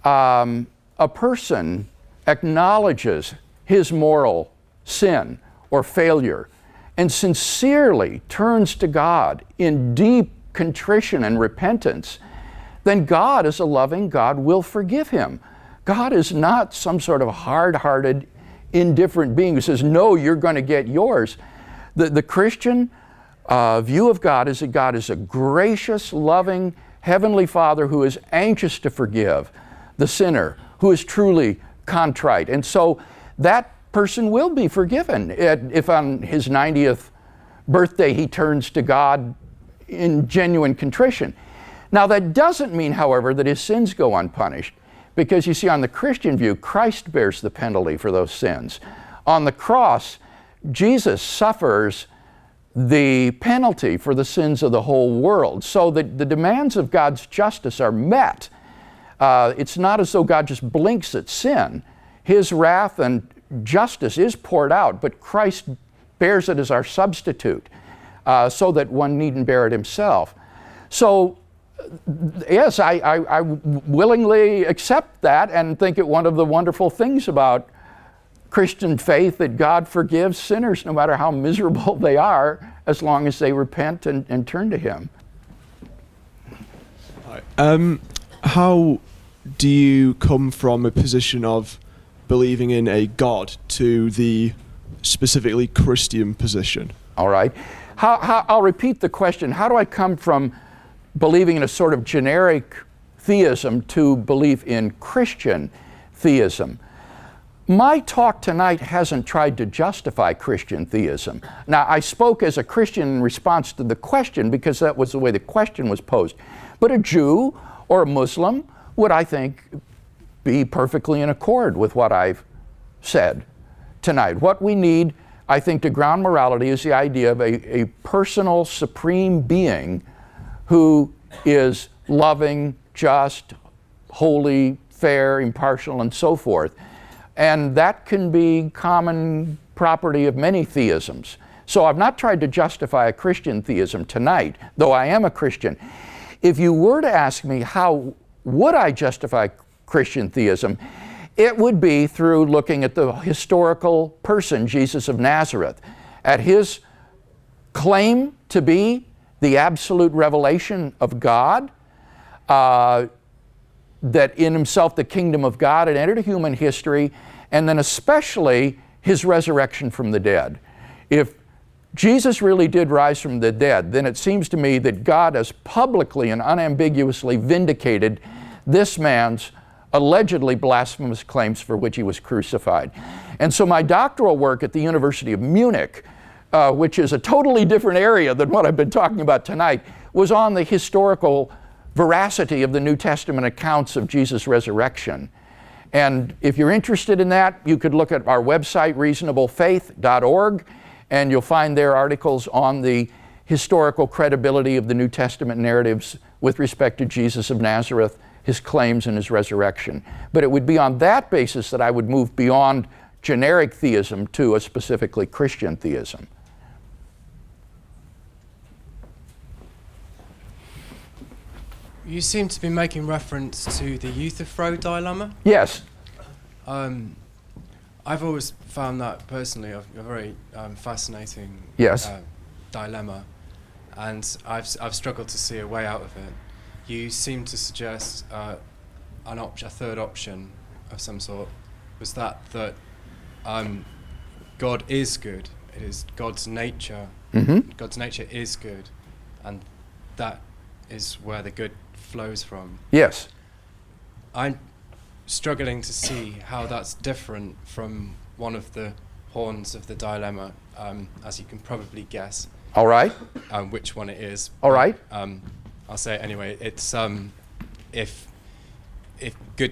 a person acknowledges his moral sin or failure and sincerely turns to God in deep contrition and repentance, then God, as a loving God, will forgive him. God is not some sort of hard-hearted, indifferent being who says, no, you're going to get yours. The Christian view of God is that God is a gracious, loving, heavenly Father who is anxious to forgive the sinner, who is truly contrite. And so that person will be forgiven if on his 90th birthday he turns to God in genuine contrition. Now, that doesn't mean, however, that his sins go unpunished, because you see, on the Christian view, Christ bears the penalty for those sins. On the cross, Jesus suffers the penalty for the sins of the whole world, so that the demands of God's justice are met. It's not as though God just blinks at sin. His wrath and justice is poured out, but Christ bears it as our substitute, so that one needn't bear it himself. So, yes, I willingly accept that and think it one of the wonderful things about Christian faith, that God forgives sinners no matter how miserable they are, as long as they repent and turn to Him. How do you come from a position of believing in a God to the specifically Christian position? All right. I'll repeat the question. How do I come from believing in a sort of generic theism to belief in Christian theism? My talk tonight hasn't tried to justify Christian theism. Now, I spoke as a Christian in response to the question because that was the way the question was posed. But a Jew or a Muslim would, I think, be perfectly in accord with what I've said tonight. What we need, I think, to ground morality is the idea of a personal, supreme being who is loving, just, holy, fair, impartial, and so forth. And that can be common property of many theisms. So I've not tried to justify a Christian theism tonight, though I am a Christian. If you were to ask me how would I justify Christian theism, it would be through looking at the historical person, Jesus of Nazareth, at his claim to be the absolute revelation of God, that in himself the kingdom of God had entered human history, and then especially his resurrection from the dead. If Jesus really did rise from the dead, then it seems to me that God has publicly and unambiguously vindicated this man's allegedly blasphemous claims for which he was crucified. And so my doctoral work at the University of Munich, which is a totally different area than what I've been talking about tonight, was on the historical veracity of the New Testament accounts of Jesus' resurrection. And if you're interested in that, you could look at our website, reasonablefaith.org, and you'll find there articles on the historical credibility of the New Testament narratives with respect to Jesus of Nazareth, his claims and his resurrection. But it would be on that basis that I would move beyond generic theism to a specifically Christian theism. You seem to be making reference to the Euthyphro dilemma. Yes. I've always found that personally a very fascinating dilemma, and I've struggled to see a way out of it. You seem to suggest a third option of some sort. Was that God is good? It is God's nature. Mm-hmm. God's nature is good, and that is where the good flows from. Yes. I'm struggling to see how that's different from one of the horns of the dilemma, as you can probably guess. All right. Which one it is. All right. I'll say it anyway. It's if the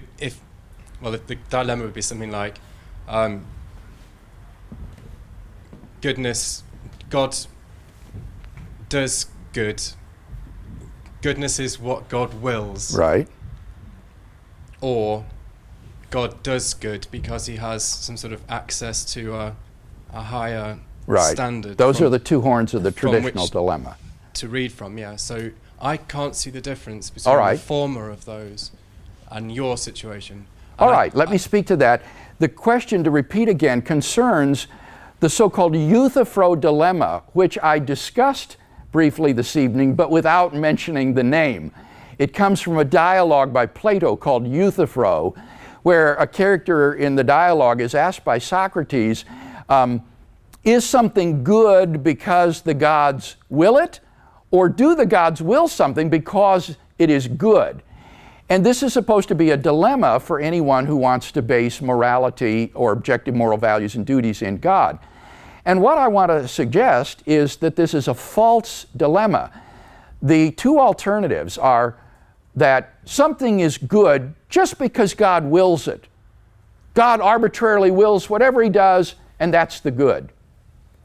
dilemma would be something like goodness, God does good. Goodness is what God wills. Right. Or God does good because he has some sort of access to a higher standard. Those are the two horns of the traditional dilemma. To read from, yeah. So I can't see the difference between the former of those and your situation. All right, let me speak to that. The question, to repeat again, concerns the so-called Euthyphro dilemma, which I discussed briefly this evening, but without mentioning the name. It comes from a dialogue by Plato called Euthyphro, where a character in the dialogue is asked by Socrates, is something good because the gods will it, or do the gods will something because it is good? And this is supposed to be a dilemma for anyone who wants to base morality or objective moral values and duties in God. And what I want to suggest is that this is a false dilemma. The two alternatives are that something is good just because God wills it. God arbitrarily wills whatever he does, and that's the good,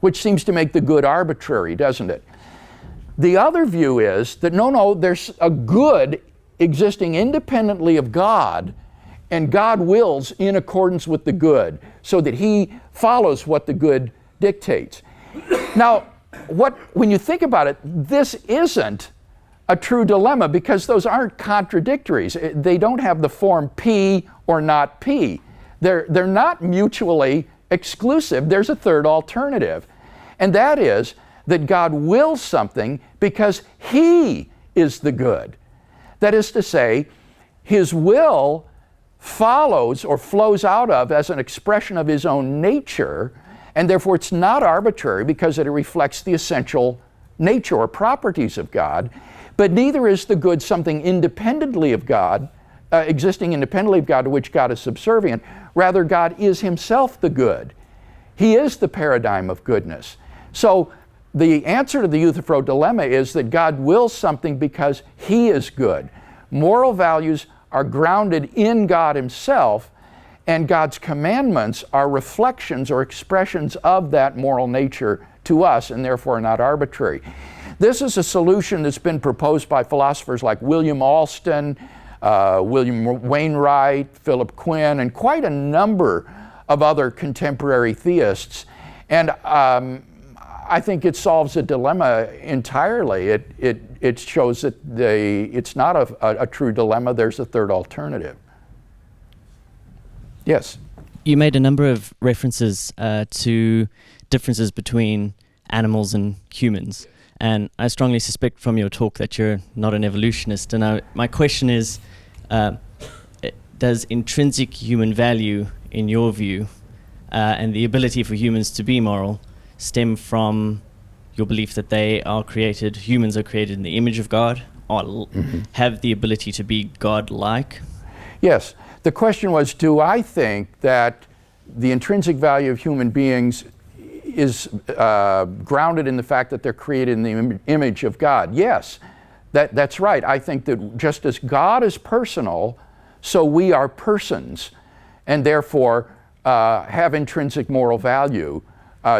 which seems to make the good arbitrary, doesn't it? The other view is that no, there's a good existing independently of God, and God wills in accordance with the good, so that he follows what the good dictates. Now, when you think about it, this isn't a true dilemma, because those aren't contradictories. They don't have the form P or not P. They're not mutually exclusive. There's a third alternative, and that is that God wills something because he is the good. That is to say, his will follows or flows out of as an expression of his own nature, and therefore it's not arbitrary because it reflects the essential nature or properties of God. But neither is the good something independently of God, existing independently of God, to which God is subservient. Rather, God is himself the good. He is the paradigm of goodness. So the answer to the Euthyphro dilemma is that God wills something because he is good. Moral values are grounded in God himself, and God's commandments are reflections or expressions of that moral nature to us, and therefore not arbitrary. This is a solution that's been proposed by philosophers like William Alston, William Wainwright, Philip Quinn, and quite a number of other contemporary theists. And I think it solves a dilemma entirely. It shows that it's not a true dilemma. There's a third alternative. Yes? You made a number of references to differences between animals and humans. And I strongly suspect from your talk that you're not an evolutionist. And my question is, does intrinsic human value, in your view, and the ability for humans to be moral, stem from your belief that humans are created in the image of God, or have the ability to be God-like? Yes. The question was, do I think that the intrinsic value of human beings is grounded in the fact that they're created in the image of God? Yes, that's right. I think that just as God is personal, so we are persons, and therefore have intrinsic moral value,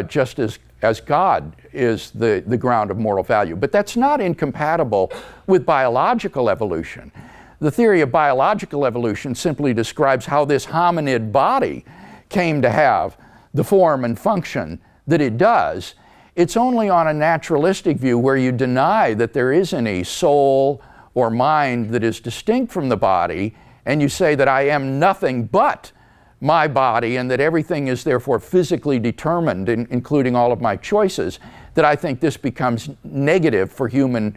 just as God is the ground of moral value. But that's not incompatible with biological evolution. The theory of biological evolution simply describes how this hominid body came to have the form and function that it does. It's only on a naturalistic view, where you deny that there is any soul or mind that is distinct from the body, and you say that I am nothing but my body, and that everything is therefore physically determined, including all of my choices, that I think this becomes negative for human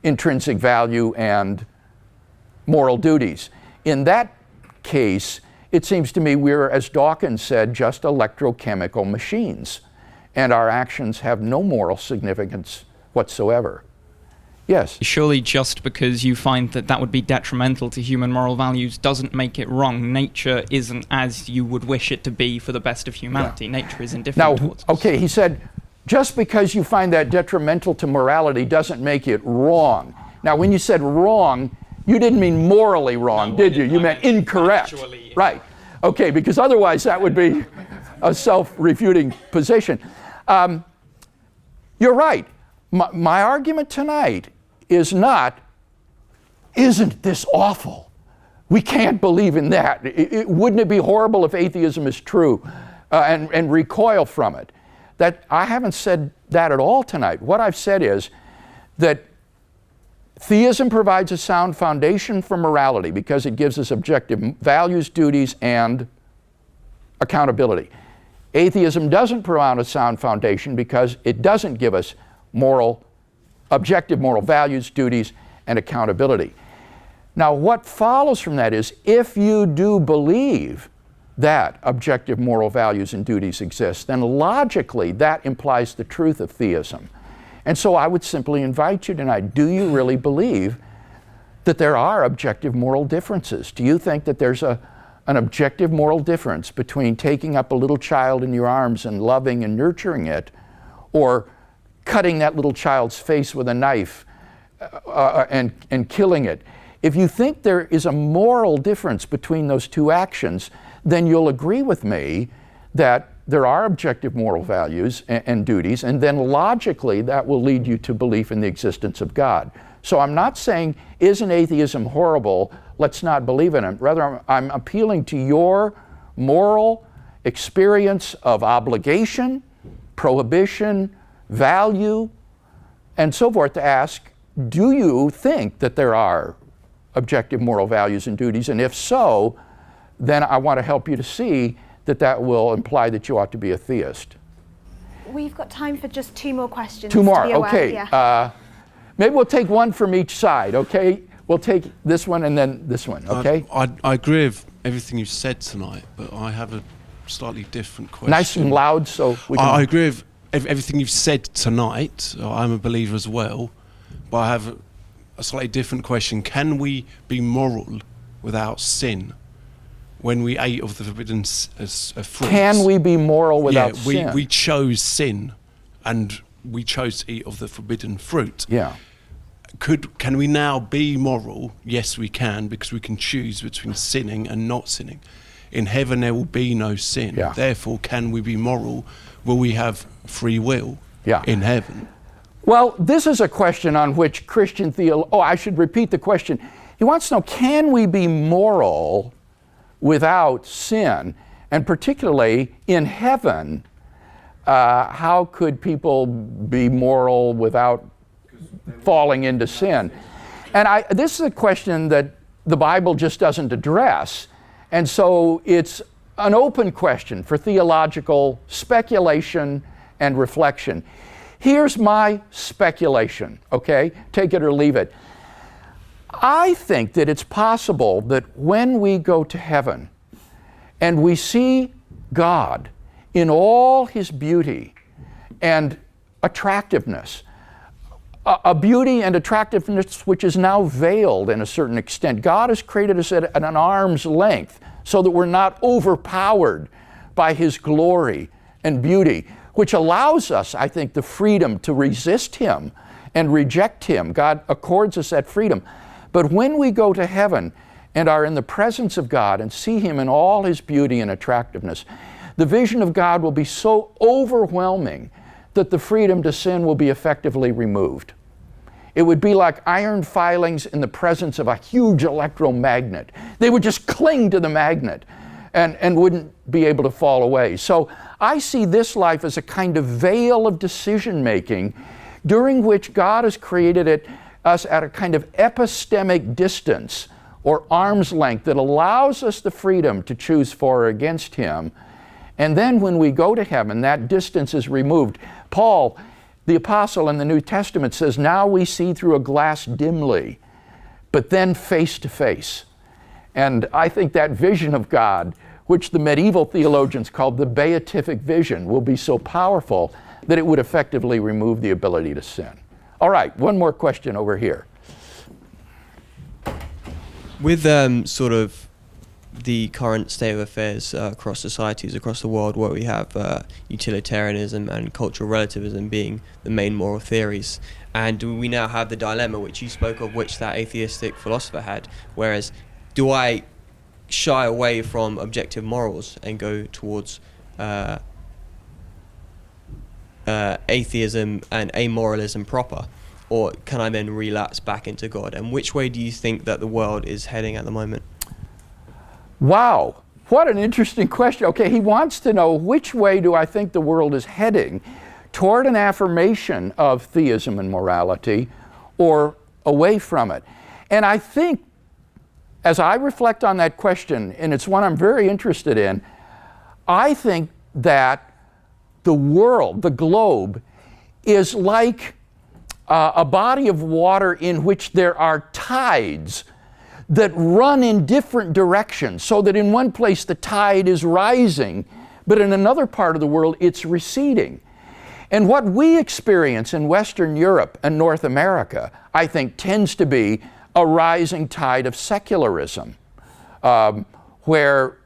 intrinsic value and moral duties. In that case, it seems to me we're, as Dawkins said, just electrochemical machines, and our actions have no moral significance whatsoever. Yes? Surely just because you find that would be detrimental to human moral values doesn't make it wrong. Nature isn't as you would wish it to be for the best of humanity. Yeah. Nature is indifferent towards us. Okay, he said, just because you find that detrimental to morality doesn't make it wrong. Now, when you said wrong, you didn't mean morally wrong, did you? You meant incorrect. Right. Okay, because otherwise that would be a self-refuting position. You're right. My argument tonight is not, isn't this awful? We can't believe in that. Wouldn't it be horrible if atheism is true, and recoil from it? That I haven't said that at all tonight. What I've said is that theism provides a sound foundation for morality because it gives us objective values, duties, and accountability. Atheism doesn't provide a sound foundation because it doesn't give us objective moral values, duties, and accountability. Now, what follows from that is, if you do believe that objective moral values and duties exist, then logically that implies the truth of theism. And so I would simply invite you tonight, do you really believe that there are objective moral differences? Do you think that there's an objective moral difference between taking up a little child in your arms and loving and nurturing it, or cutting that little child's face with a knife and killing it? If you think there is a moral difference between those two actions, then you'll agree with me that there are objective moral values and duties, and then logically that will lead you to belief in the existence of God. So I'm not saying, isn't atheism horrible? let's not believe in him. Rather, I'm appealing to your moral experience of obligation, prohibition, value, and so forth, to ask, do you think that there are objective moral values and duties? And if so, then I want to help you to see that that will imply that you ought to be a theist. We've got time for just 2 more questions. 2 more, to be aware. okay. Yeah. Maybe we'll take one from each side, okay? We'll take this one and then this one, okay? I agree with everything you've said tonight, but I have a slightly different question. Nice and loud so we can... I agree with everything you've said tonight. I'm a believer as well, but I have a slightly different question. Can we be moral without sin? When we ate of the forbidden fruits, can we be moral without sin? We chose sin, and we chose to eat of the forbidden fruit. Yeah. Can we now be moral? Yes, we can, because we can choose between sinning and not sinning. In heaven, there will be no sin. Yeah. Therefore, can we be moral? Will we have free will in heaven? Well, this is a question on which Christian theology... Oh, I should repeat the question. He wants to know, can we be moral without sin? And particularly in heaven, how could people be moral without falling into sin? And this is a question that the Bible just doesn't address. And so it's an open question for theological speculation and reflection. Here's my speculation, okay? Take it or leave it. I think that it's possible that when we go to heaven and we see God in all his beauty and attractiveness, a beauty and attractiveness which is now veiled in a certain extent. God has created us at an arm's length so that we're not overpowered by his glory and beauty, which allows us, I think, the freedom to resist him and reject him. God accords us that freedom. But when we go to heaven and are in the presence of God and see him in all his beauty and attractiveness, the vision of God will be so overwhelming that the freedom to sin will be effectively removed. It would be like iron filings in the presence of a huge electromagnet. They would just cling to the magnet and wouldn't be able to fall away. So I see this life as a kind of veil of decision making during which God has created us at a kind of epistemic distance or arm's length that allows us the freedom to choose for or against him. And then when we go to heaven, that distance is removed. Paul, the apostle in the New Testament, says, now we see through a glass dimly, but then face to face. And I think that vision of God, which the medieval theologians called the beatific vision, will be so powerful that it would effectively remove the ability to sin. All right, one more question over here. With sort of the current state of affairs across societies across the world, where we have utilitarianism and cultural relativism being the main moral theories, and we now have the dilemma which you spoke of, which that atheistic philosopher had, whereas do I shy away from objective morals and go towards atheism and amoralism proper, or can I then relapse back into God? And which way do you think that the world is heading at the moment? Wow, what an interesting question. Okay, he wants to know which way do I think the world is heading, toward an affirmation of theism and morality or away from it. And I think, as I reflect on that question, and it's one I'm very interested in, I think that the world, the globe, is like a body of water in which there are tides that run in different directions, so that in one place the tide is rising, but in another part of the world it's receding. And what we experience in Western Europe and North America, I think, tends to be a rising tide of secularism, where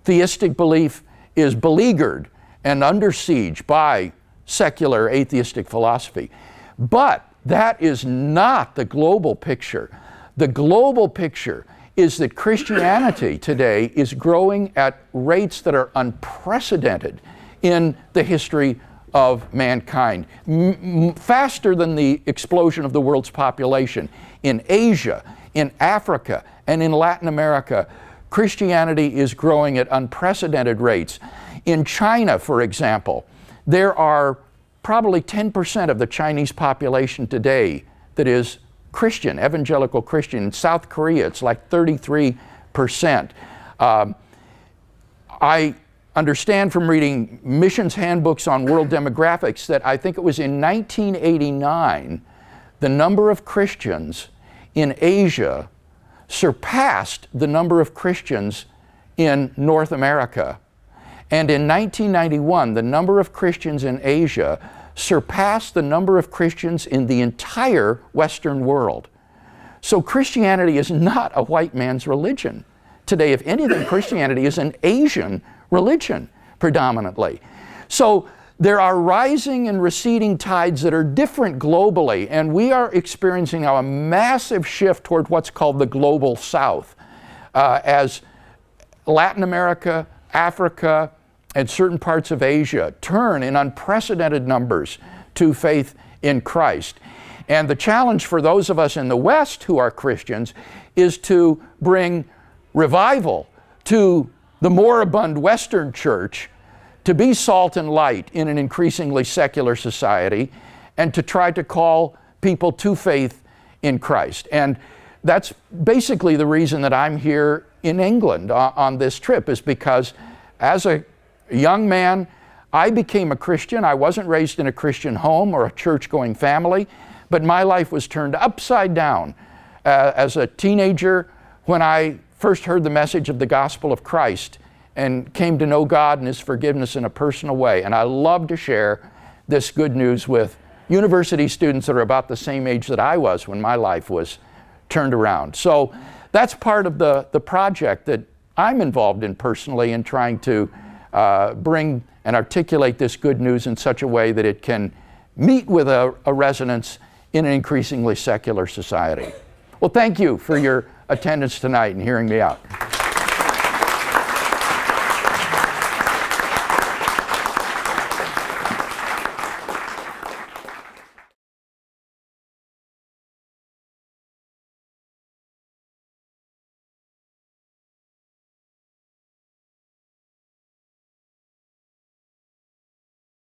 theistic belief is beleaguered and under siege by secular atheistic philosophy. But that is not the global picture. The global picture is that Christianity today is growing at rates that are unprecedented in the history of mankind, faster than the explosion of the world's population in Asia, In Africa and in Latin America, Christianity is growing at unprecedented rates. In China, for example, there are probably 10% of the Chinese population today that is Christian, evangelical Christian. In South Korea, it's like 33%. I understand from reading missions handbooks on world demographics that I think it was in 1989, the number of Christians in Asia surpassed the number of Christians in North America. And in 1991, the number of Christians in Asia surpassed the number of Christians in the entire Western world. So Christianity is not a white man's religion. Today, if anything, Christianity is an Asian religion predominantly. So there are rising and receding tides that are different globally, and we are experiencing now a massive shift toward what's called the global south, as Latin America, Africa, and certain parts of Asia turn in unprecedented numbers to faith in Christ. And the challenge for those of us in the West who are Christians is to bring revival to the moribund Western church, to be salt and light in an increasingly secular society, and to try to call people to faith in Christ. And that's basically the reason that I'm here in England on this trip, is because as a young man, I became a Christian. I wasn't raised in a Christian home or a church-going family, but my life was turned upside down as a teenager when I first heard the message of the gospel of Christ and came to know God and His forgiveness in a personal way. And I love to share this good news with university students that are about the same age that I was when my life was turned around. So that's part of the project that I'm involved in personally, in trying to bring and articulate this good news in such a way that it can meet with a resonance in an increasingly secular society. Well, thank you for your attendance tonight and hearing me out.